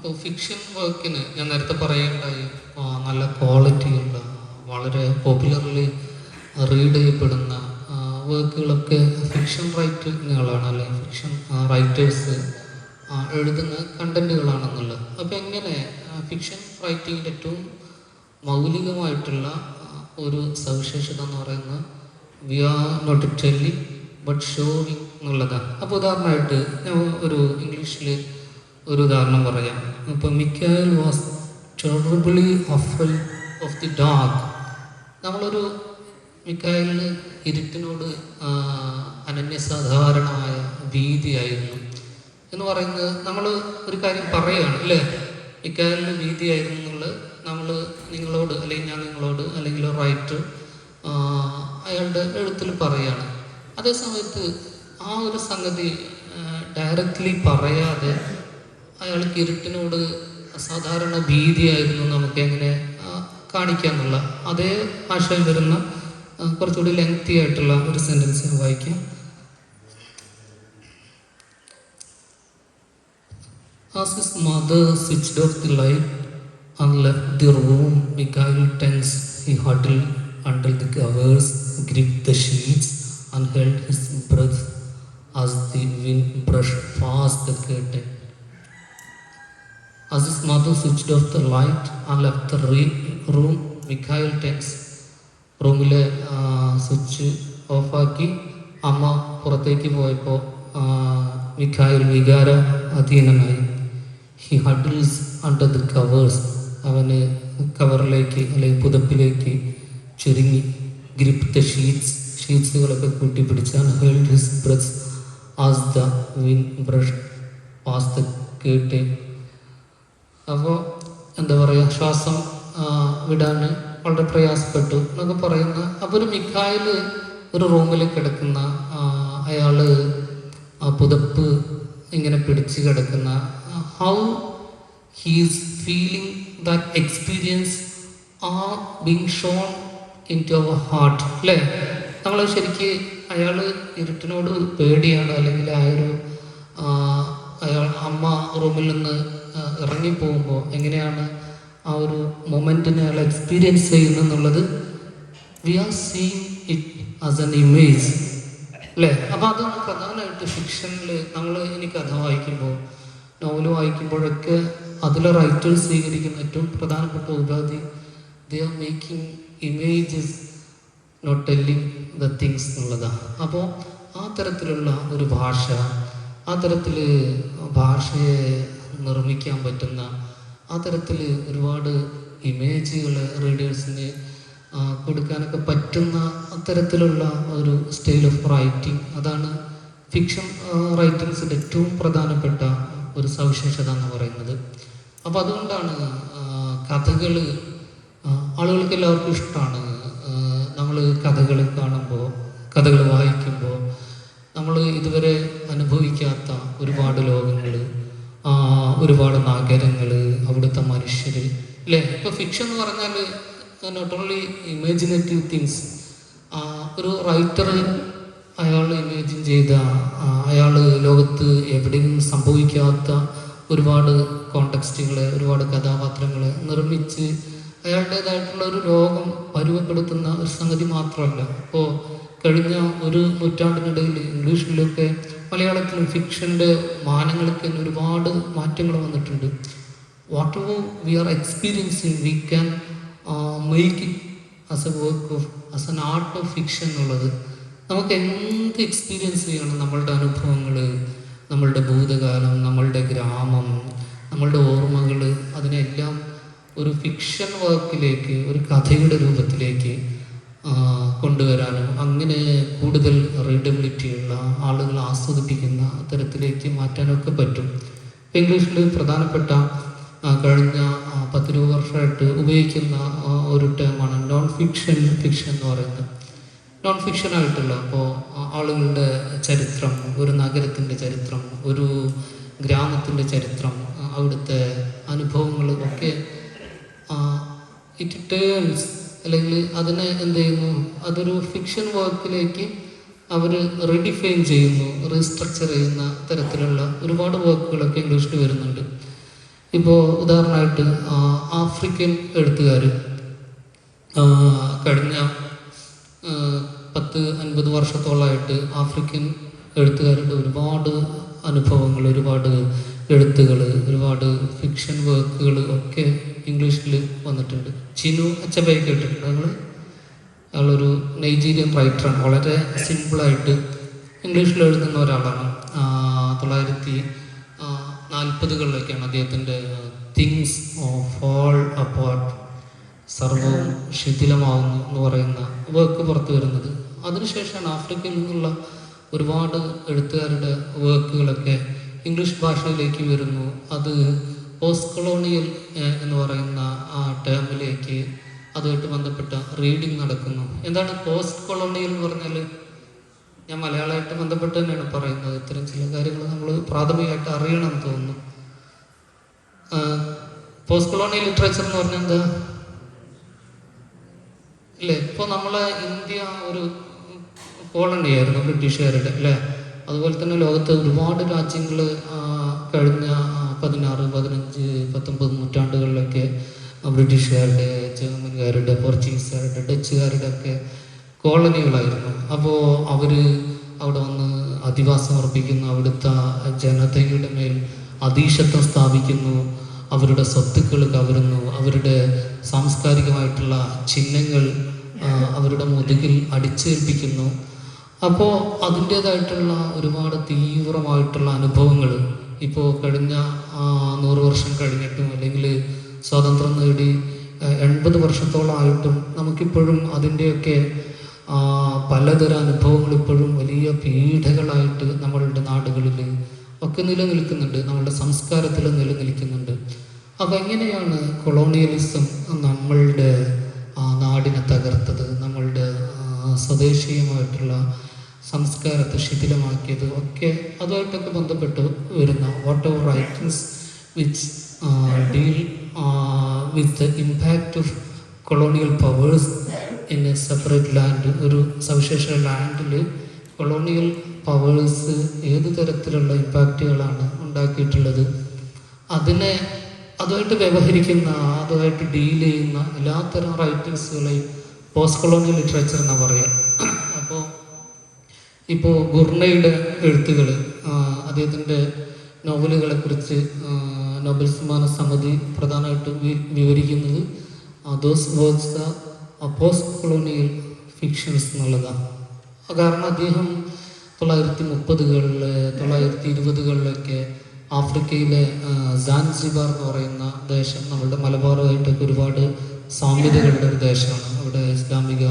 അപ്പോൾ ഫിക്ഷൻ വർക്കിന് ഞാൻ നേരത്തെ പറയുകയുണ്ടായി, നല്ല ക്വാളിറ്റിയുള്ള വളരെ പോപ്പുലർലി റീഡ് ചെയ്യപ്പെടുന്ന വർക്കുകളൊക്കെ ഫിക്ഷൻ റൈറ്റിങ്ങുകളാണ്, അല്ലെങ്കിൽ ഫിക്ഷൻ റൈറ്റേഴ്സ് എഴുതുന്ന കണ്ടൻറ്റുകളാണെന്നുള്ളത്. അപ്പോൾ എങ്ങനെ ഫിക്ഷൻ റൈറ്റിങ്ങിൻ്റെ ഏറ്റവും മൗലികമായിട്ടുള്ള ഒരു സവിശേഷത എന്ന് പറയുന്നത് we are not telling but showing എന്നുള്ളതാണ്. അപ്പോൾ ഉദാഹരണമായിട്ട് ഞാൻ ഒരു ഇംഗ്ലീഷിൽ ഒരു ഉദാഹരണം പറയാം. ഇപ്പോൾ Mikhail was terribly afraid of the dark. നമ്മളൊരു മിക്കായലിന് ഇരുട്ടിനോട് അനന്യസാധാരണമായ ഭീതിയായിരുന്നു എന്ന് പറയുന്നത് നമ്മൾ ഒരു കാര്യം പറയുകയാണ് അല്ലേ. മിക്കായലിന് ഭീതിയായിരുന്നു എന്നുള്ളത് നമ്മൾ നിങ്ങളോട്, അല്ലെങ്കിൽ ഞാൻ നിങ്ങളോട്, അല്ലെങ്കിൽ ഒരു റൈറ്റർ അയാളുടെ എഴുത്തിൽ പറയുകയാണ്. അതേസമയത്ത് ആ ഒരു സംഗതി ഡയറക്റ്റ്ലി പറയാതെ അയാൾക്ക് ഇരുട്ടിനോട് അസാധാരണ ഭീതിയായിരുന്നു നമുക്ക് എങ്ങനെ കാണിക്കാന്നുള്ള അതേ ഭാഷയിൽ വരുന്ന കുറച്ചുകൂടി ലെങ്തി ആയിട്ടുള്ള ഒരു സെൻറ്റൻസ് വായിക്കാം. As his mother switched off the light and left the room, Mikhail tense. He huddled under the covers, gripped the sheets, and held his breath as the wind brushed past the curtain. As his mother switched off the light and left the room, Mikhail tense. റൂമിലെ switch ഓഫാക്കി അമ്മ പുറത്തേക്ക് പോയപ്പോൾ Mikhail വികാര അധീനനായി. He huddles under the covers. അവന് കവറിലേക്ക് അല്ലെങ്കിൽ പുതപ്പിലേക്ക് ചുരുങ്ങി. ഗ്രിപ്പ് ദ ഷീറ്റ്സുകളൊക്കെ കൂട്ടിപ്പിടിച്ചാൽ held his breath as the wind brush pass the curtain. അപ്പോൾ എന്താ പറയുക, ശ്വാസം വിടാൻ വളരെ പ്രയാസപ്പെട്ടു എന്നൊക്കെ പറയുന്ന. അപ്പോൾ ഒരു മിഖായിൽ ഒരു റൂമിൽ കിടക്കുന്ന അയാൾ പുതപ്പ് ഇങ്ങനെ പിടിച്ച് കിടക്കുന്ന, how he's feeling that experience are being shown in to our heart അല്ലേ. നമ്മൾ ശരിക്ക് അയാൾ ഇരുട്ടിനോട് പേടിയാണ്, അല്ലെങ്കിൽ ആ ഒരു അമ്മ റൂമിൽ നിന്ന് ഇറങ്ങിപ്പോകുമ്പോൾ എങ്ങനെയാണ് ആ ഒരു മൊമെൻറ്റിനെ അയാൾ എക്സ്പീരിയൻസ് ചെയ്യുന്നു എന്നുള്ളത് we are seeing it as an image അല്ലേ. അപ്പോൾ അതാണ് പ്രധാനമായിട്ട് ഫിക്ഷനിൽ നമ്മൾ ഇനി കഥ വായിക്കുമ്പോൾ, നോവൽ വായിക്കുമ്പോഴൊക്കെ അതിലെ റൈറ്റേഴ്സ് സ്വീകരിക്കുന്ന ഏറ്റവും പ്രധാനപ്പെട്ട ഉപാധി they are making images not telling the things എന്നുള്ളതാണ്. അപ്പോൾ ആ തരത്തിലുള്ള ഒരു ഭാഷ, ആ തരത്തിൽ ഭാഷയെ നിർമ്മിക്കാൻ പറ്റുന്ന, ആ തരത്തിൽ ഒരുപാട് ഇമേജുകൾ റീഡേഴ്സിന് കൊടുക്കാനൊക്കെ പറ്റുന്ന അത്തരത്തിലുള്ള ഒരു സ്റ്റൈൽ ഓഫ് റൈറ്റിംഗ്, അതാണ് ഫിക്ഷൻ റൈറ്റിങ്സിൻ്റെ ഏറ്റവും പ്രധാനപ്പെട്ട ഒരു സവിശേഷത എന്ന് പറയുന്നത്. അപ്പോൾ അതുകൊണ്ടാണ് കഥകൾ ആളുകൾക്ക് എല്ലാവർക്കും ഇഷ്ടമാണ്. നമ്മൾ കഥകൾ കാണുമ്പോൾ, കഥകൾ വായിക്കുമ്പോൾ നമ്മൾ ഇതുവരെ അനുഭവിക്കാത്ത ഒരുപാട് ലോകങ്ങൾ, ഒരുപാട് നഗരങ്ങൾ, അവിടുത്തെ മനുഷ്യർ അല്ലേ. ഇപ്പോൾ ഫിക്ഷൻ എന്ന് പറഞ്ഞാൽ നോട്ട് ഓൺലി ഇമാജിനേറ്റീവ് തിങ്സ്. ഒരു റൈറ്റർ അയാൾ ഇമാജിൻ ചെയ്ത, അയാൾ ലോകത്ത് എവിടെയും സംഭവിക്കാത്ത ഒരുപാട് കോണ്ടെക്സ്റ്റുകളെ, ഒരുപാട് കഥാപാത്രങ്ങളെ നിർമ്മിച്ച് അയാളുടേതായിട്ടുള്ള ഒരു ലോകം പരുവപ്പെടുത്തുന്ന ഒരു സംഗതി മാത്രമല്ല. ഇപ്പോൾ കഴിഞ്ഞ ഒരു നൂറ്റാണ്ടിനിടയിൽ ഇംഗ്ലീഷിലൊക്കെ മലയാളത്തിലും ഫിക്ഷൻ്റെ മാനങ്ങൾക്ക് ഒരുപാട് മാറ്റങ്ങൾ വന്നിട്ടുണ്ട്. Whatever we are experiencing we can make it as a work of, as an art of fiction എന്നുള്ളത്. നമുക്ക് എന്ത് എക്സ്പീരിയൻസ് ചെയ്യണം, നമ്മളുടെ അനുഭവങ്ങൾ, നമ്മളുടെ ഭൂതകാലം, നമ്മളുടെ ഗ്രാമം, നമ്മളുടെ ഓർമ്മകൾ, അതിനെല്ലാം ഒരു ഫിക്ഷൻ വർക്കിലേക്ക്, ഒരു കഥയുടെ രൂപത്തിലേക്ക് കൊണ്ടുവരാനും അങ്ങനെ കൂടുതൽ റീഡബിലിറ്റിയുള്ള, ആളുകൾ ആസ്വദിപ്പിക്കുന്ന തരത്തിലേക്ക് മാറ്റാനൊക്കെ പറ്റും. ഇംഗ്ലീഷിൽ പ്രധാനപ്പെട്ട കഴിഞ്ഞ 10-20 വർഷമായിട്ട് ഉപയോഗിക്കുന്ന ഒരു ടേമാണ് നോൺ ഫിക്ഷൻ എന്ന് പറയുന്നത്. നോൺ ഫിക്ഷനായിട്ടുള്ള, അപ്പോൾ ആളുകളുടെ ചരിത്രം, ഒരു നഗരത്തിൻ്റെ ചരിത്രം, ഒരു ഗ്രാമത്തിൻ്റെ ചരിത്രം, അവിടുത്തെ അനുഭവങ്ങൾ ഒക്കെ ഇറ്റ് ടേൺസ്, അല്ലെങ്കിൽ അതിനെ എന്ത് ചെയ്യുന്നു, അതൊരു ഫിക്ഷൻ വർക്കിലേക്ക് അവർ റീഡിഫൈൻ ചെയ്യുന്നു, റീസ്ട്രക്ചർ ചെയ്യുന്ന തരത്തിലുള്ള ഒരുപാട് വർക്കുകളൊക്കെ ഇംഗ്ലീഷിൽ വരുന്നുണ്ട്. ഇപ്പോൾ ഉദാഹരണമായിട്ട് ആഫ്രിക്കൻ എഴുത്തുകാർ കഴിഞ്ഞ 10-50 വർഷത്തോളമായിട്ട് ആഫ്രിക്കൻ എഴുത്തുകാരുടെ ഒരുപാട് അനുഭവങ്ങൾ, ഒരുപാട് എഴുത്തുകൾ, ഒരുപാട് ഫിക്ഷൻ വർക്കുകൾ ഒക്കെ ഇംഗ്ലീഷിൽ വന്നിട്ടുണ്ട്. ചിനു അച്ചബയെ കേട്ടിട്ടുണ്ട് നിങ്ങൾ? അയാളൊരു നൈജീരിയൻ റൈറ്ററാണ്. വളരെ സിമ്പിളായിട്ട് ഇംഗ്ലീഷിൽ എഴുതുന്ന ഒരാളാണ്. 1940കളിലൊക്കെയാണ് അദ്ദേഹത്തിൻ്റെ തിങ്സ് ഫോൾ അപ്പാർട്ട്, സർവവും ശിഥിലമാവുന്നു എന്ന് പറയുന്ന വർക്ക് പുറത്തു വരുന്നത്. അതിനുശേഷമാണ് ആഫ്രിക്കയിൽ നിന്നുള്ള ഒരുപാട് എഴുത്തുകാരുടെ വർക്കുകളൊക്കെ ഇംഗ്ലീഷ് ഭാഷയിലേക്ക് വരുന്നു. അത് പോസ്റ്റ് കൊളോണിയൽ എന്ന് പറയുന്ന ആ ടേമിലേക്ക് അതുമായിട്ട് ബന്ധപ്പെട്ട റീഡിങ് നടക്കുന്നു. എന്താണ് പോസ്റ്റ് കൊളോണിയൽ എന്ന് പറഞ്ഞാൽ? ഞാൻ മലയാളമായിട്ട് ബന്ധപ്പെട്ട് തന്നെയാണ് പറയുന്നത്. ഇത്തരം ചില കാര്യങ്ങൾ നമ്മൾ പ്രാഥമികമായിട്ട് അറിയണമെന്ന് തോന്നുന്നു. പോസ്റ്റ് കൊളോണിയൽ ലിറ്ററേച്ചർ എന്ന് പറഞ്ഞാൽ എന്താ അല്ലേ? ഇപ്പോൾ നമ്മളെ ഇന്ത്യ ഒരു കോളനി ആയിരുന്നു ബ്രിട്ടീഷുകാരുടെ, അല്ലേ? അതുപോലെ തന്നെ ലോകത്തെ ഒരുപാട് രാജ്യങ്ങൾ കഴിഞ്ഞ 16, 15, 19 നൂറ്റാണ്ടുകളിലൊക്കെ ബ്രിട്ടീഷുകാരുടെ, ജർമ്മൻകാരുടെ, പോർച്ചുഗീസുകാരുടെ, ഡച്ചുകാരുടെ ഒക്കെ കോളനികളായിരുന്നു. അപ്പോൾ അവർ അവിടെ വന്ന് അധിവാസം ഉറപ്പിക്കുന്നു, അവിടുത്തെ ജനതയുടെ മേൽ അധീശത്വം സ്ഥാപിക്കുന്നു, അവരുടെ സ്വത്തുക്കൾ കവരുന്നു, അവരുടെ സാംസ്കാരികമായിട്ടുള്ള ചിഹ്നങ്ങൾ അവരുടെ മുതുകിൽ അടിച്ചേൽപ്പിക്കുന്നു. അപ്പോൾ അതിൻ്റേതായിട്ടുള്ള ഒരുപാട് തീവ്രമായിട്ടുള്ള അനുഭവങ്ങൾ ഇപ്പോൾ കഴിഞ്ഞ 100 വർഷം കഴിഞ്ഞിട്ടും അല്ലെങ്കിൽ സ്വാതന്ത്ര്യം നേടി 80 വർഷത്തോളമായിട്ടും നമുക്കിപ്പോഴും അതിൻ്റെയൊക്കെ പലതരം അനുഭവങ്ങൾ ഇപ്പോഴും വലിയ പീഡകളായിട്ട് നമ്മളുടെ നാടുകളിൽ ഒക്കെ നിലനിൽക്കുന്നുണ്ട്, നമ്മളുടെ സംസ്കാരത്തിൽ നിലനിൽക്കുന്നുണ്ട്. അപ്പം എങ്ങനെയാണ് കൊളോണിയലിസം നമ്മളുടെ നാടിനെ തകർത്തത്, നമ്മളുടെ സ്വദേശീയമായിട്ടുള്ള സംസ്കാരത്തെ ശിഥിലമാക്കിയത് ഒക്കെ അതുമായിട്ടൊക്കെ ബന്ധപ്പെട്ട് വരുന്ന what ever writings which deal with the impact of colonial powers in A separate land. ഒരു സവിശേഷ ലാൻഡിൽ കൊളോണിയൽ പവേഴ്സ് ഏത് തരത്തിലുള്ള ഇമ്പാക്റ്റുകളാണ് ഉണ്ടാക്കിയിട്ടുള്ളത്, അതുമായിട്ട് വ്യവഹരിക്കുന്ന, അതുമായിട്ട് ഡീൽ ചെയ്യുന്ന എല്ലാത്തരം റൈറ്റിങ്സുകളെയും പോസ്റ്റ് കൊളോണിയൽ ലിറ്ററേച്ചർ എന്നാണ് പറയുക. ഇപ്പോൾ ഗുർണയുടെ എഴുത്തുകൾ, അദ്ദേഹത്തിൻ്റെ നോവലുകളെക്കുറിച്ച് നോബൽ സമ്മാന സമിതി പ്രധാനമായിട്ടും വിവരിക്കുന്നത് those works R post colonial fictions എന്നുള്ളതാണ്. കാരണം അദ്ദേഹം 1930-കളിൽ 1920-കളിലൊക്കെ ആഫ്രിക്കയിലെ സാൻസിബാർ എന്ന് പറയുന്ന ദേശം നമ്മളുടെ മലബാറുമായിട്ടൊക്കെ ഒരുപാട് സാമ്യതകളുടെ ഒരു ദേശമാണ്. അവിടെ ഇസ്ലാമിക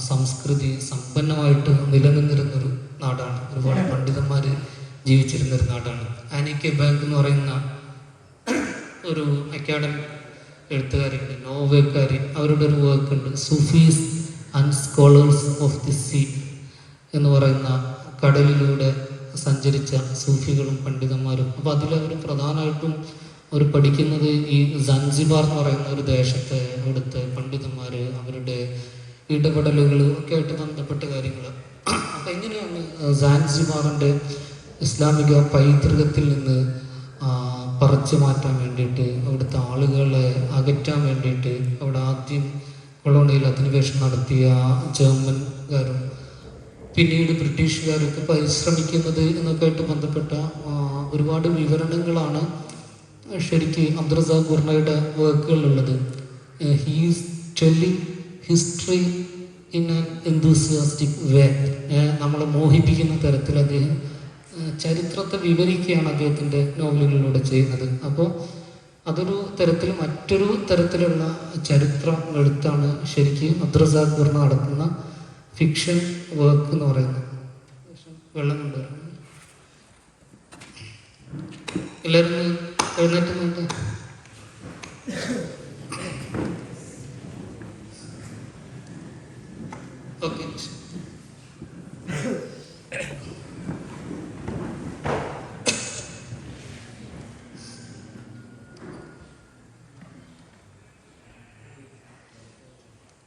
സംസ്കൃതി സമ്പന്നമായിട്ട് നിലനിന്നിരുന്നൊരു നാടാണ്. ഒരുപാട് പണ്ഡിതന്മാർ ജീവിച്ചിരുന്നൊരു നാടാണ്. ആനി കെ ബാങ്ക് എന്ന് പറയുന്ന ഒരു അക്കാഡമിക് എഴുത്തുകാരുണ്ട്, നോവൽക്കാരി. അവരുടെ ഒരു വർക്ക് ഉണ്ട്, Sufis and scholars of the see എന്ന് പറയുന്ന കടലിലൂടെ സഞ്ചരിച്ച സൂഫികളും പണ്ഡിതന്മാരും. അപ്പോൾ അതിലവർ പ്രധാനമായിട്ടും അവർ പഠിക്കുന്നത് ഈ സാൻസിബാർ എന്ന് പറയുന്ന ഒരു ദേശത്തെ അവിടുത്തെ പണ്ഡിതന്മാർ, അവരുടെ ഇടപെടലുകൾ ഒക്കെ ആയിട്ട് ബന്ധപ്പെട്ട കാര്യങ്ങൾ. അപ്പം എങ്ങനെയാണ് സാൻസിബാറിൻ്റെ ഇസ്ലാമിക പൈതൃകത്തിൽ നിന്ന് പറിച്ചു മാറ്റാൻ വേണ്ടിയിട്ട്, അവിടുത്തെ ആളുകളെ അകറ്റാൻ വേണ്ടിയിട്ട് അവിടെ ആദ്യം കൊളോണിയൽ അധിനിവേശം നടത്തിയ ജർമ്മൻകാരും പിന്നീട് ബ്രിട്ടീഷുകാരൊക്കെ പരിശ്രമിക്കുന്നത് എന്നൊക്കെ ആയിട്ട് ബന്ധപ്പെട്ട ഒരുപാട് വിവരണങ്ങളാണ് ശരിക്ക് അബ്ദുറസാഖ് ഗുർണയുടെ വർക്കുകളിലുള്ളത്. He's telling history in an enthusiastic way. നമ്മളെ മോഹിപ്പിക്കുന്ന തരത്തിൽ അദ്ദേഹം ചരിത്രത്തെ വിവരിക്കുകയാണ് അദ്ദേഹത്തിൻ്റെ നോവലുകളിലൂടെ ചെയ്യുന്നത്. അപ്പോൾ അതൊരു തരത്തിൽ മറ്റൊരു തരത്തിലുള്ള ചരിത്രം എഴുത്താണ് ശരിക്കും അബ്ദുറസാഖ് ഗുർണ നടത്തുന്ന ഫിക്ഷൻ വർക്ക് എന്ന് പറയുന്നത്. വെള്ളം കൊണ്ടുവരണം എല്ലാവരും എഴുന്നേറ്റ് നോട്ട്. ഓക്കെ,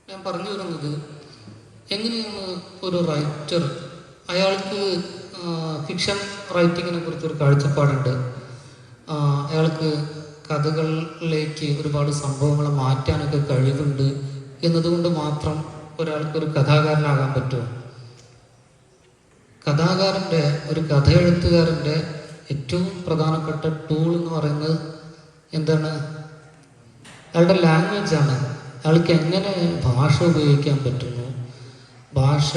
ഞാൻ പറഞ്ഞു വരുന്നത് എങ്ങനെയാണ് ഒരു റൈറ്റർ, അയാൾക്ക് ഫിക്ഷൻ റൈറ്റിങ്ങിനെ കുറിച്ചൊരു കാഴ്ചപ്പാടുണ്ട്, അയാൾക്ക് കഥകളിലേക്ക് ഒരുപാട് സംഭവങ്ങൾ മാറ്റാനൊക്കെ കഴിവുണ്ട് എന്നതുകൊണ്ട് മാത്രം ഒരാൾക്കൊരു കഥാകാരനാകാൻ പറ്റുമോ? കഥാകാരൻ്റെ, ഒരു കഥ എഴുത്തുകാരൻ്റെ ഏറ്റവും പ്രധാനപ്പെട്ട ടൂൾ എന്ന് പറയുന്നത് എന്താണ്? അയാളുടെ ലാംഗ്വേജാണ്. അയാൾക്ക് എങ്ങനെ ഭാഷ ഉപയോഗിക്കാൻ പറ്റുന്നു, ഭാഷ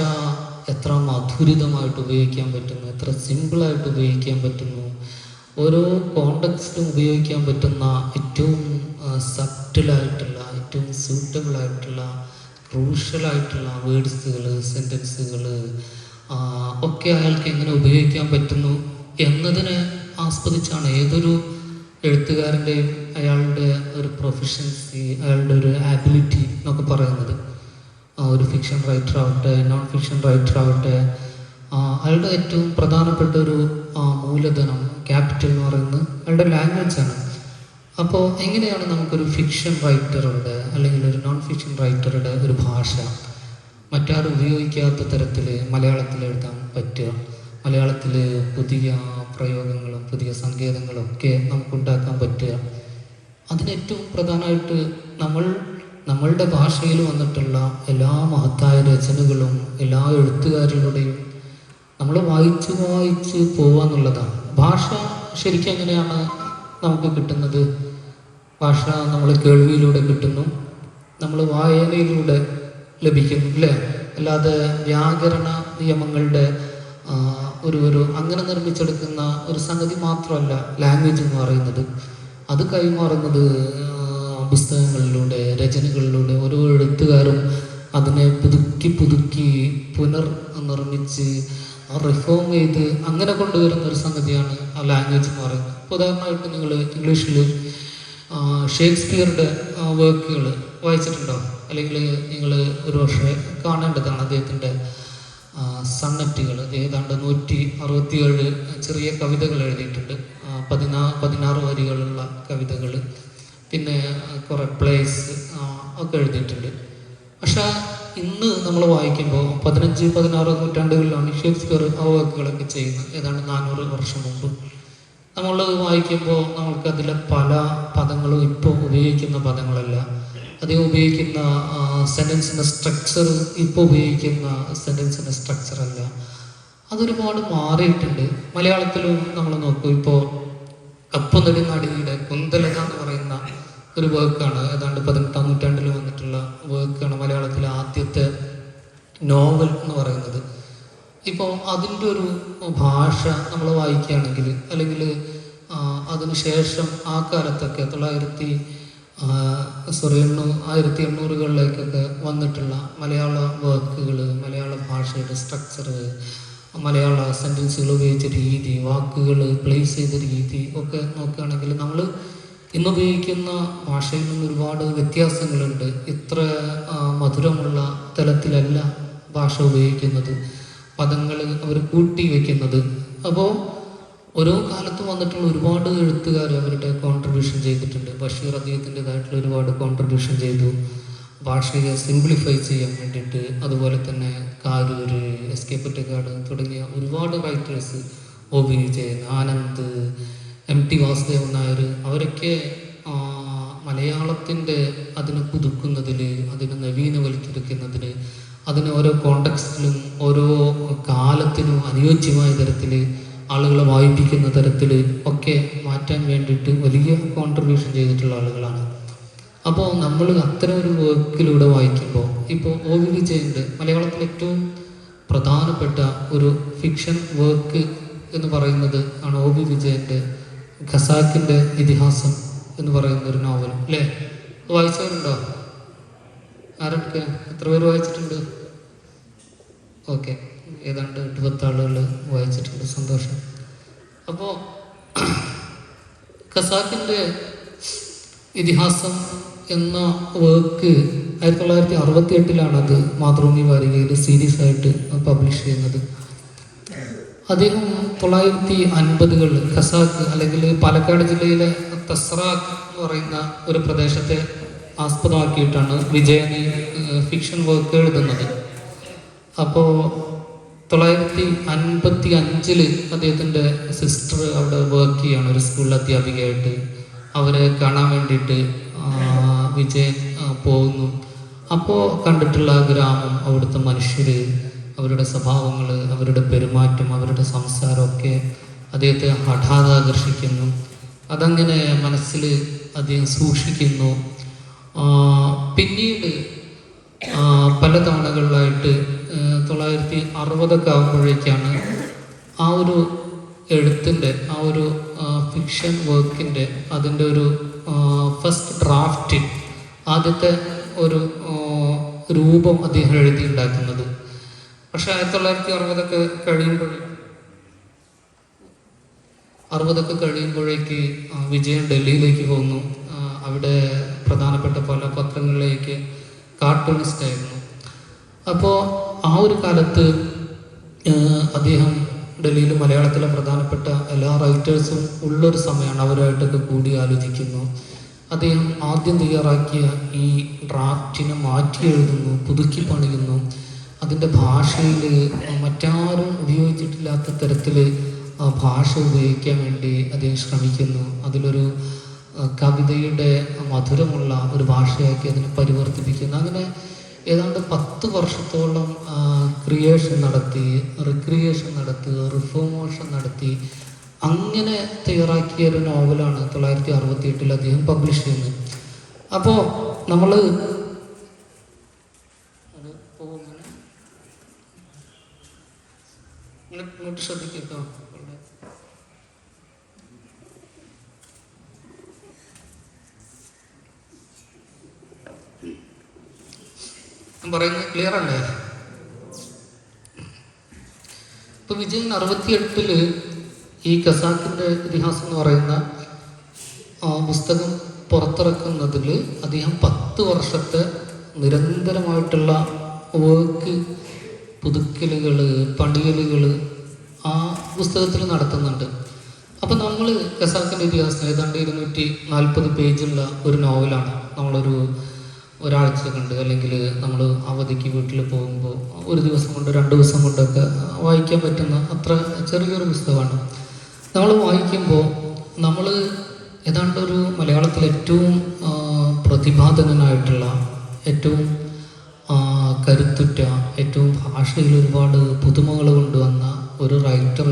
എത്ര മധുരിതമായിട്ട് ഉപയോഗിക്കാൻ പറ്റുന്നു, എത്ര സിമ്പിളായിട്ട് ഉപയോഗിക്കാൻ പറ്റുന്നു, ഓരോ കോണ്ടെക്സ്റ്റും ഉപയോഗിക്കാൻ പറ്റുന്ന ഏറ്റവും സബ്റ്റിലായിട്ടുള്ള, ഏറ്റവും സ്യൂട്ടബിളായിട്ടുള്ള, ക്രൂഷ്യലായിട്ടുള്ള വേർഡ്സുകൾ, സെൻറ്റൻസുകൾ ഒക്കെ അയാൾക്ക് എങ്ങനെ ഉപയോഗിക്കാൻ പറ്റുന്നു എന്നതിനെ ആസ്വദിച്ചാണ് ഏതൊരു എഴുത്തുകാരൻ്റെയും അയാളുടെ ഒരു പ്രൊഫഷൻസി, അയാളുടെ ഒരു ആബിലിറ്റി എന്നൊക്കെ പറയുന്നത്. ഒരു ഫിക്ഷൻ റൈറ്റർ ആവട്ടെ, നോൺ ഫിക്ഷൻ റൈറ്റർ ആവട്ടെ, അയാളുടെ ഏറ്റവും പ്രധാനപ്പെട്ട ഒരു മൂലധനം, ക്യാപിറ്റൽ എന്ന് പറയുന്നത് അയാളുടെ ലാംഗ്വേജാണ്. അപ്പോൾ എങ്ങനെയാണ് നമുക്കൊരു ഫിക്ഷൻ റൈറ്ററുടെ അല്ലെങ്കിൽ ഒരു നോൺ ഫിക്ഷൻ റൈറ്ററുടെ ഒരു ഭാഷ മറ്റാരും ഉപയോഗിക്കാത്ത തരത്തിൽ മലയാളത്തിൽ എഴുതാൻ പറ്റുക? മലയാളത്തിൽ പുതിയ പ്രയോഗങ്ങളും പുതിയ സങ്കേതങ്ങളും ഒക്കെ നമുക്കുണ്ടാക്കാൻ പറ്റുക? അതിനേറ്റവും പ്രധാനമായിട്ട് നമ്മളുടെ ഭാഷയിൽ വന്നിട്ടുള്ള എല്ലാ മഹത്തായ രചനകളും എല്ലാ എഴുത്തുകാരികളുടെയും നമ്മൾ വായിച്ച് പോവാന്നുള്ളതാണ്. ഭാഷ ശരിക്കും എങ്ങനെയാണ് നമുക്ക് കിട്ടുന്നത്? ഭാഷ നമ്മൾ കേൾവിയിലൂടെ കിട്ടുന്നു, നമ്മൾ വായനയിലൂടെ ലഭിക്കുന്നു, അല്ലേ? അല്ലാതെ വ്യാകരണ നിയമങ്ങളുടെ ഒരു അങ്ങനെ നിർമ്മിച്ചെടുക്കുന്ന ഒരു സംഗതി മാത്രമല്ല ലാംഗ്വേജ് എന്ന് പറയുന്നത്. അത് കൈമാറുന്നത് പുസ്തകങ്ങളിലൂടെ, രചനകളിലൂടെ. ഓരോ എഴുത്തുകാരും അതിനെ പുതുക്കി പുനർനിർമ്മിച്ച് റിഫോം ചെയ്ത് അങ്ങനെ കൊണ്ടുവരുന്ന ഒരു സംഗതിയാണ് ആ ലാംഗ്വേജ് എന്ന് പറയുന്നത്. ഇപ്പോൾ ഉദാഹരണമായിട്ട് നിങ്ങൾ ഇംഗ്ലീഷിൽ ഷേക്സ്പിയറുടെ വർക്കുകൾ വായിച്ചിട്ടുണ്ടോ? അല്ലെങ്കിൽ നിങ്ങൾ ഒരു പക്ഷേ കാണേണ്ടതാണ് അദ്ദേഹത്തിൻ്റെ സണ്ണറ്റുകൾ. ഏതാണ്ട് 167 ചെറിയ കവിതകൾ എഴുതിയിട്ടുണ്ട്, 16 വരികളുള്ള കവിതകൾ, പിന്നെ കുറേ പ്ലേസ് ഒക്കെ എഴുതിയിട്ടുണ്ട്. പക്ഷേ ഇന്ന് നമ്മൾ വായിക്കുമ്പോൾ 15-16 നൂറ്റാണ്ടുകളിലാണ് ഷേക്സ്പിയർ ആ വർക്കുകളൊക്കെ ചെയ്യുന്നത്. ഏതാണ്ട് 400 വർഷം മുമ്പ് നമ്മൾ വായിക്കുമ്പോൾ നമ്മൾക്കതിലെ പല പദങ്ങളും ഇപ്പോൾ ഉപയോഗിക്കുന്ന പദങ്ങളല്ല, അദ്ദേഹം ഉപയോഗിക്കുന്ന സെൻറ്റൻസിൻ്റെ സ്ട്രക്ചർ ഇപ്പോൾ ഉപയോഗിക്കുന്ന സെൻറ്റൻസിൻ്റെ സ്ട്രക്ചറല്ല, അതൊരുപാട് മാറിയിട്ടുണ്ട്. മലയാളത്തിലും നമ്മൾ നോക്കൂ, ഇപ്പോൾ കപ്പുനെടുങ്ങാടിയുടെ കുന്തലത എന്ന് പറയുന്ന ഒരു വർക്കാണ്, ഏതാണ്ട് 18-ാം നൂറ്റാണ്ടിൽ വന്നിട്ടുള്ള വർക്കാണ് മലയാളത്തിലെ ആദ്യത്തെ നോവൽ എന്ന് പറയുന്നത്. ഇപ്പോൾ അതിൻ്റെ ഒരു ഭാഷ നമ്മൾ വായിക്കുകയാണെങ്കിൽ, അല്ലെങ്കിൽ അതിനുശേഷം ആ കാലത്തൊക്കെ 1800-കളിലേക്കൊക്കെ വന്നിട്ടുള്ള മലയാള വർക്കുകൾ, മലയാള ഭാഷയുടെ സ്ട്രക്ചർ, മലയാള സെൻറ്റൻസുകൾ ഉപയോഗിച്ച രീതി, വാക്കുകൾ പ്ലേസ് ചെയ്ത രീതി ഒക്കെ നോക്കുകയാണെങ്കിൽ നമ്മൾ ഇന്നുപയോഗിക്കുന്ന ഭാഷയിൽ നിന്ന് ഒരുപാട് വ്യത്യാസങ്ങളുണ്ട്. ഇത്ര മധുരമുള്ള തലത്തിലല്ല ഭാഷ ഉപയോഗിക്കുന്നത്, പദങ്ങൾ അവർ കൂട്ടി വയ്ക്കുന്നത്. അപ്പോൾ ഓരോ കാലത്തും വന്നിട്ടുള്ള ഒരുപാട് എഴുത്തുകാർ അവരുടെ കോൺട്രിബ്യൂഷൻ ചെയ്തിട്ടുണ്ട്. ബഷീർ അദ്ദേഹത്തിൻ്റെതായിട്ടുള്ള ഒരുപാട് കോൺട്രിബ്യൂഷൻ ചെയ്തു ഭാഷയെ സിംപ്ലിഫൈ ചെയ്യാൻ വേണ്ടിയിട്ട്. അതുപോലെ തന്നെ കാരൂര്, എസ്.കെ. പൊറ്റക്കാട് തുടങ്ങിയ ഒരുപാട് റൈറ്റേഴ്സ്, ഒ.വി. വിജയൻ, ആനന്ദ്, എം.ടി. വാസുദേവൻ നായർ, അവരൊക്കെ മലയാളത്തിൻ്റെ അതിനെ പുതുക്കുന്നതിൽ, അതിനെ നവീനവൽക്കരിക്കുന്നതിൽ, അതിനെ ഓരോ കോണ്ടെക്സ്റ്റിലും ഓരോ കാലത്തിനും അനുയോജ്യമായ തരത്തിൽ ആളുകളെ വായിപ്പിക്കുന്ന തരത്തിൽ ഒക്കെ മാറ്റാൻ വേണ്ടിയിട്ട് വലിയ കോൺട്രിബ്യൂഷൻ ചെയ്തിട്ടുള്ള ആളുകളാണ്. അപ്പോൾ നമ്മൾ അത്തരം ഒരു വർക്കിലൂടെ വായിക്കുമ്പോൾ, ഇപ്പോൾ ഒ.വി. വിജയൻ്റെ മലയാളത്തിലെ ഏറ്റവും പ്രധാനപ്പെട്ട ഒരു ഫിക്ഷൻ വർക്ക് എന്ന് പറയുന്നത് ആണ് ഒ.വി. വിജയൻ്റെ ഖസാക്കിൻ്റെ ഇതിഹാസം എന്ന് പറയുന്ന ഒരു നോവൽ, അല്ലേ? വായിച്ചവരുണ്ടോ? ആരൊക്കെ, എത്ര പേര് വായിച്ചിട്ടുണ്ട്? ഓക്കെ, ഏതാണ്ട് 8-10 ആളുകൾ വായിച്ചിട്ടുണ്ട്, സന്തോഷം. അപ്പോൾ ഖസാക്കിൻ്റെ ഇതിഹാസം എന്ന വർക്ക് 1968 അത് മാതൃഭൂമി വാരികയിൽ സീരീസ് ആയിട്ട് പബ്ലിഷ് ചെയ്യുന്നത്. അദ്ദേഹം 1950 ഖസാക്ക് അല്ലെങ്കിൽ പാലക്കാട് ജില്ലയിലെ തസ്രാക്ക് എന്ന് പറയുന്ന ഒരു പ്രദേശത്തെ ആസ്പദമാക്കിയിട്ടാണ് വിജയന് ഫിക്ഷൻ വർക്ക് എഴുതുന്നത്. അപ്പോൾ 1955 അദ്ദേഹത്തിൻ്റെ സിസ്റ്റർ അവിടെ വർക്ക് ചെയ്യാണ്, ഒരു സ്കൂളിൽ അധ്യാപികയായിട്ട്. അവരെ കാണാൻ വേണ്ടിയിട്ട് വിജയൻ പോകുന്നു. അപ്പോൾ കണ്ടിട്ടുള്ള ഗ്രാമം, അവിടുത്തെ മനുഷ്യർ, അവരുടെ സ്വഭാവങ്ങൾ, അവരുടെ പെരുമാറ്റം, അവരുടെ സംസാരമൊക്കെ അദ്ദേഹത്തെ ഹഠാത് ആകർഷിക്കുന്നു. അതങ്ങനെ മനസ്സിൽ അദ്ദേഹം സൂക്ഷിക്കുന്നു. പിന്നീട് പല തവണകളിലായിട്ട് 960 ആകുമ്പോഴേക്കാണ് ആ ഒരു എഴുത്തിൻ്റെ, ആ ഒരു ഫിക്ഷൻ വർക്കിൻ്റെ അതിൻ്റെ ഒരു ഫസ്റ്റ് ഡ്രാഫ്റ്റ്, ആദ്യത്തെ ഒരു രൂപം അദ്ദേഹം എഴുതിയുണ്ടാക്കുന്നത്. പക്ഷെ 1960 കഴിയുമ്പോഴേക്ക് വിജയൻ ഡൽഹിയിലേക്ക് പോകുന്നു. അവിടെ പ്രധാനപ്പെട്ട പല പത്രങ്ങളിലേക്ക് കാർട്ടൂണിസ്റ്റ് ആയിരുന്നു. അപ്പോൾ ആ ഒരു കാലത്ത് അദ്ദേഹം ഡൽഹിയിൽ മലയാളത്തിലെ പ്രധാനപ്പെട്ട എല്ലാ റൈറ്റേഴ്സും ഉള്ളൊരു സമയമാണ്. അവരുമായിട്ടൊക്കെ കൂടി ആലോചിക്കുന്നു. അദ്ദേഹം ആദ്യം തയ്യാറാക്കിയ ഈ ഡ്രാഫ്റ്റിനെ മാറ്റി എഴുതുന്നു, പുതുക്കി പണിയുന്നു. അതിൻ്റെ ഭാഷയിൽ മറ്റാരും ഉപയോഗിച്ചിട്ടില്ലാത്ത തരത്തിൽ ഭാഷ ഉപയോഗിക്കാൻ വേണ്ടി അദ്ദേഹം ശ്രമിക്കുന്നു. അതിലൊരു കവിതയുടെ മധുരമുള്ള ഒരു ഭാഷയാക്കി അതിനെ പരിവർത്തിപ്പിക്കുന്നു. അങ്ങനെ ഏതാണ്ട് 10 വർഷത്തോളം ക്രിയേഷൻ നടത്തി, റിക്രിയേഷൻ നടത്തി, റിഫോർമേഷൻ നടത്തി, അങ്ങനെ തയ്യാറാക്കിയ ഒരു നോവലാണ് 968 അദ്ദേഹം പബ്ലിഷ് ചെയ്യുന്നത്. അപ്പോൾ നമ്മൾ ഇങ്ങോട്ട് ശ്രദ്ധിക്കുക. പറയുന്നത് ക്ലിയർ അല്ലേ? ഇപ്പൊ വിജയൻ 68 ഈ ഖസാക്കിന്റെ ഇതിഹാസം എന്ന് പറയുന്ന പുസ്തകം പുറത്തിറക്കുന്നതിൽ അദ്ദേഹം 10 വർഷത്തെ നിരന്തരമായിട്ടുള്ള വർക്ക്, പുതുക്കലുകൾ, പണിയലുകൾ ആ പുസ്തകത്തിൽ നടത്തുന്നുണ്ട്. അപ്പം നമ്മൾ ഖസാക്കിൻ്റെ ഇതിഹാസം ഏതാണ്ട് 240 പേജുള്ള ഒരു നോവലാണ്. ഒരാഴ്ച കണ്ട്, അല്ലെങ്കിൽ നമ്മൾ അവധിക്ക് വീട്ടിൽ പോകുമ്പോൾ ഒരു ദിവസം കൊണ്ട് 2 ദിവസം കൊണ്ടൊക്കെ വായിക്കാൻ പറ്റുന്ന അത്ര ചെറിയൊരു പുസ്തകമാണ്. നമ്മൾ വായിക്കുമ്പോൾ നമ്മൾ ഏതാണ്ട് ഒരു മലയാളത്തിൽ ഏറ്റവും പ്രതിഭാധനനായിട്ടുള്ള, ഏറ്റവും കരുത്തുറ്റ, ഏറ്റവും ഭാഷയിൽ ഒരുപാട് പുതുമകൾ കൊണ്ടുവന്ന ഒരു റൈറ്റർ,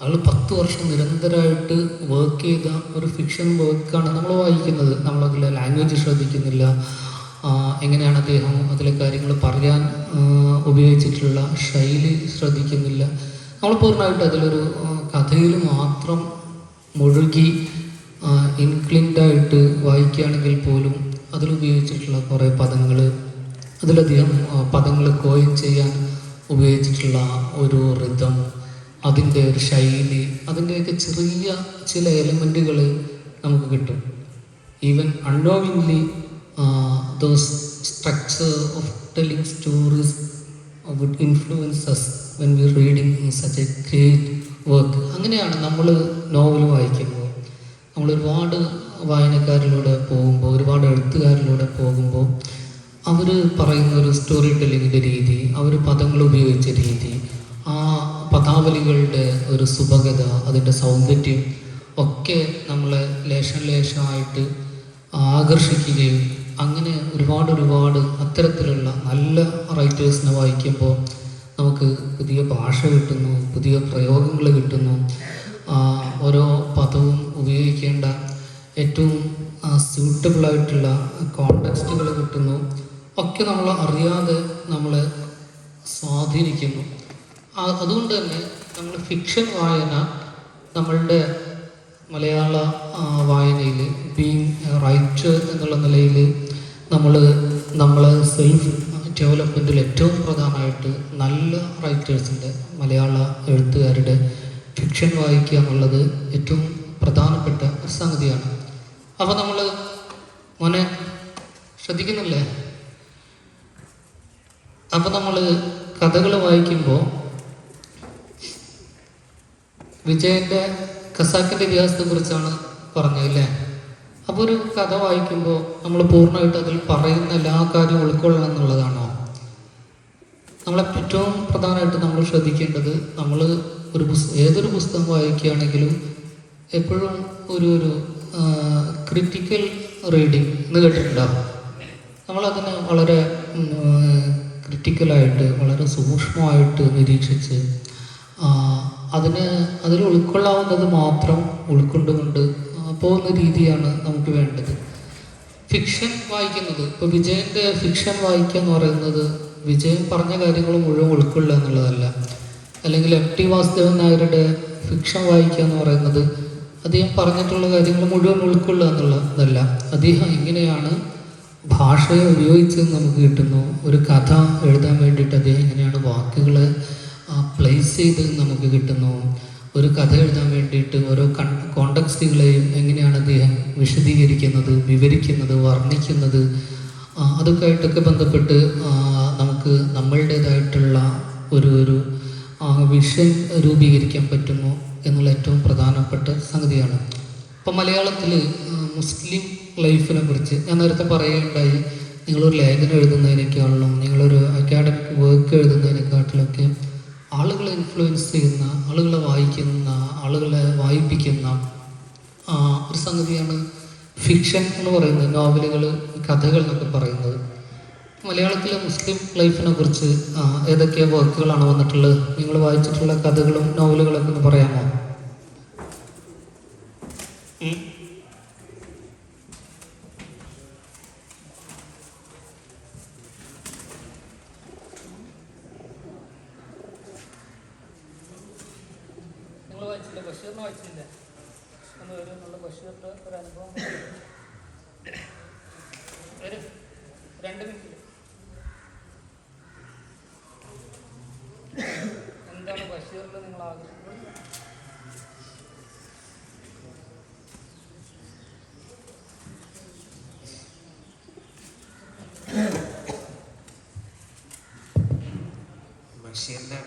അയാൾ 10 വർഷം നിരന്തരമായിട്ട് വർക്ക് ചെയ്ത ഒരു ഫിക്ഷൻ വർക്കാണ് നമ്മൾ വായിക്കുന്നത്. നമ്മളതിലെ ലാംഗ്വേജ് ശ്രദ്ധിക്കുന്നില്ല, എങ്ങനെയാണ് അദ്ദേഹം അതിലെ കാര്യങ്ങൾ പറയാൻ ഉപയോഗിച്ചിട്ടുള്ള ശൈലി ശ്രദ്ധിക്കുന്നില്ല. നമ്മൾ പൂർണ്ണമായിട്ട് അതിലൊരു കഥയിൽ മാത്രം മുഴുകി ഇൻക്ലിൻഡായിട്ട് വായിക്കുകയാണെങ്കിൽ പോലും അതിലുപയോഗിച്ചിട്ടുള്ള കുറേ പദങ്ങൾ, അതിലധികം പദങ്ങൾ കോയിൻ ചെയ്യാൻ ഉപയോഗിച്ചിട്ടുള്ള ഒരു റിതം, അതിൻ്റെ ഒരു ശൈലി, അതിൻ്റെയൊക്കെ ചെറിയ ചില എലമെൻറ്റുകൾ നമുക്ക് കിട്ടും. Even unknowingly those structure of telling stories would influence us when we are reading such a great work. അങ്ങനെയാണ് നമ്മൾ നോവൽ വായിക്കുമ്പോൾ. നമ്മൾ ഒരുപാട് വായനക്കാരിലൂടെ പോകുമ്പോൾ, ഒരുപാട് എഴുത്തുകാരിലൂടെ പോകുമ്പോൾ അവർ പറയുന്ന ഒരു സ്റ്റോറി ടെല്ലിങ്ങിൻ്റെ രീതി, അവർ പദങ്ങൾ ഉപയോഗിച്ച രീതി, ആ പദാവലികളുടെ ഒരു സുഭഗത, അതിൻ്റെ സൗന്ദര്യം ഒക്കെ നമ്മളെ ലേശമായിട്ട് ആകർഷിക്കുകയും, അങ്ങനെ ഒരുപാട് അത്തരത്തിലുള്ള നല്ല റൈറ്റേഴ്സിനെ വായിക്കുമ്പോൾ നമുക്ക് പുതിയ ഭാഷ കിട്ടുന്നു, പുതിയ പ്രയോഗങ്ങൾ കിട്ടുന്നു, ഓരോ പദവും ഉപയോഗിക്കേണ്ട ഏറ്റവും സ്യൂട്ടബിളായിട്ടുള്ള കോണ്ടെക്സ്റ്റുകൾ കിട്ടുന്നു. ഒക്കെ നമ്മൾ അറിയാതെ നമ്മളെ സ്വാധീനിക്കുന്നു. അതുകൊണ്ട് തന്നെ നമ്മൾ ഫിക്ഷൻ വായന നമ്മളുടെ മലയാള വായനയിൽ, ബീങ് റൈറ്റർ എന്നുള്ള നിലയിൽ നമ്മളെ സെൽഫ് ഡെവലപ്മെൻറ്റിൽ ഏറ്റവും പ്രധാനമായിട്ട് നല്ല റൈറ്റേഴ്സിൻ്റെ, മലയാള എഴുത്തുകാരുടെ ഫിക്ഷൻ വായിക്കുക എന്നുള്ളത് ഏറ്റവും പ്രധാനപ്പെട്ട ഒരു സംഗതിയാണ്. അപ്പോൾ നമ്മൾ മോനെ ശ്രദ്ധിക്കുന്നില്ലേ? അപ്പോൾ നമ്മൾ കഥകൾ വായിക്കുമ്പോൾ വിജയൻ്റെ ഖസാക്കിൻ്റെ ഇതിഹാസത്തെ കുറിച്ചാണ് പറഞ്ഞതല്ലേ? അപ്പോൾ ഒരു കഥ വായിക്കുമ്പോൾ നമ്മൾ പൂർണ്ണമായിട്ട് അതിൽ പറയുന്ന എല്ലാ കാര്യവും ഉൾക്കൊള്ളണം എന്നുള്ളതാണോ? നമ്മളെ ഏറ്റവും പ്രധാനമായിട്ട് നമ്മൾ ശ്രദ്ധിക്കേണ്ടത്, നമ്മൾ ഏതൊരു പുസ്തകം വായിക്കുകയാണെങ്കിലും എപ്പോഴും ഒരു ക്രിറ്റിക്കൽ റീഡിങ് എന്ന് കേട്ടിട്ടുണ്ടോ? നമ്മളതിനെ വളരെ ക്രിറ്റിക്കലായിട്ട് വളരെ സൂക്ഷ്മമായിട്ട് നിരീക്ഷിച്ച് അതിൽ ഉൾക്കൊള്ളാവുന്നത് മാത്രം ഉൾക്കൊണ്ടുകൊണ്ട് പോകുന്ന രീതിയാണ് നമുക്ക് വേണ്ടത്. ഫിക്ഷൻ വായിക്കുന്നത്, ഇപ്പോൾ വിജയൻ്റെ ഫിക്ഷൻ വായിക്കുക എന്ന് പറയുന്നത് വിജയൻ പറഞ്ഞ കാര്യങ്ങൾ മുഴുവൻ ഉൾക്കൊള്ളുക എന്നുള്ളതല്ല. അല്ലെങ്കിൽ എം ടി വാസുദേവൻ നായരുടെ ഫിക്ഷൻ വായിക്കുക എന്ന് പറയുന്നത് അദ്ദേഹം പറഞ്ഞിട്ടുള്ള കാര്യങ്ങൾ മുഴുവൻ ഉൾക്കൊള്ളുക എന്നുള്ളതല്ല. അദ്ദേഹം എങ്ങനെയാണ് ഭാഷയെ ഉപയോഗിച്ചെന്ന് നമുക്ക് കിട്ടുന്നു. ഒരു കഥ എഴുതാൻ വേണ്ടിയിട്ട് അദ്ദേഹം എങ്ങനെയാണ് വാക്കുകൾ പ്ലേസ് ചെയ്ത് നമുക്ക് കിട്ടുന്നു. ഒരു കഥ എഴുതാൻ വേണ്ടിയിട്ട് ഓരോ കോണ്ടക്സ്റ്റുകളെയും എങ്ങനെയാണ് അദ്ദേഹം വിശദീകരിക്കുന്നത്, വിവരിക്കുന്നത്, വർണ്ണിക്കുന്നത്, അതൊക്കെ ആയിട്ടൊക്കെ ബന്ധപ്പെട്ട് നമുക്ക് നമ്മളുടേതായിട്ടുള്ള ഒരു വിഷൻ രൂപീകരിക്കാൻ പറ്റുന്നു എന്നുള്ള ഏറ്റവും പ്രധാനപ്പെട്ട സംഗതിയാണ്. ഇപ്പം മലയാളത്തിൽ മുസ്ലിം ലൈഫിനെ കുറിച്ച് ഞാൻ നേരത്തെ പറയുകയുണ്ടായി, നിങ്ങളൊരു ലേഖനം എഴുതുന്നതിനേക്കാളും നിങ്ങളൊരു അക്കാഡമിക് വർക്ക് എഴുതുന്നതിനെക്കാട്ടിലൊക്കെ ആളുകളെ ഇൻഫ്ലുവൻസ് ചെയ്യുന്ന, ആളുകളെ വായിക്കുന്ന, ആളുകളെ വായിപ്പിക്കുന്ന ഒരു സംഗതിയാണ് ഫിക്ഷൻ എന്ന് പറയുന്നത്, നോവലുകൾ, കഥകൾ എന്നൊക്കെ പറയുന്നത്. മലയാളത്തിലെ മുസ്ലിം ലൈഫിനെ കുറിച്ച് ഏതൊക്കെ വർക്കുകളാണ് വന്നിട്ടുള്ളത്? നിങ്ങൾ വായിച്ചിട്ടുള്ള കഥകളും നോവലുകളൊക്കെ ഒന്ന് പറയാമോ? നിങ്ങൾ വായിച്ചില്ലേ? ബഷീറിനെ വായിച്ചില്ലേ? ഒന്ന് വരും എന്നുള്ള ബഷീറിൻ്റെ ഒരു അനുഭവം. ഒരു 2 മിനിറ്റ്. എന്താണ് ബഷീറിൽ നിങ്ങൾ ആഗ്രഹിക്കുന്നത്? ബഷീറിൻ്റെ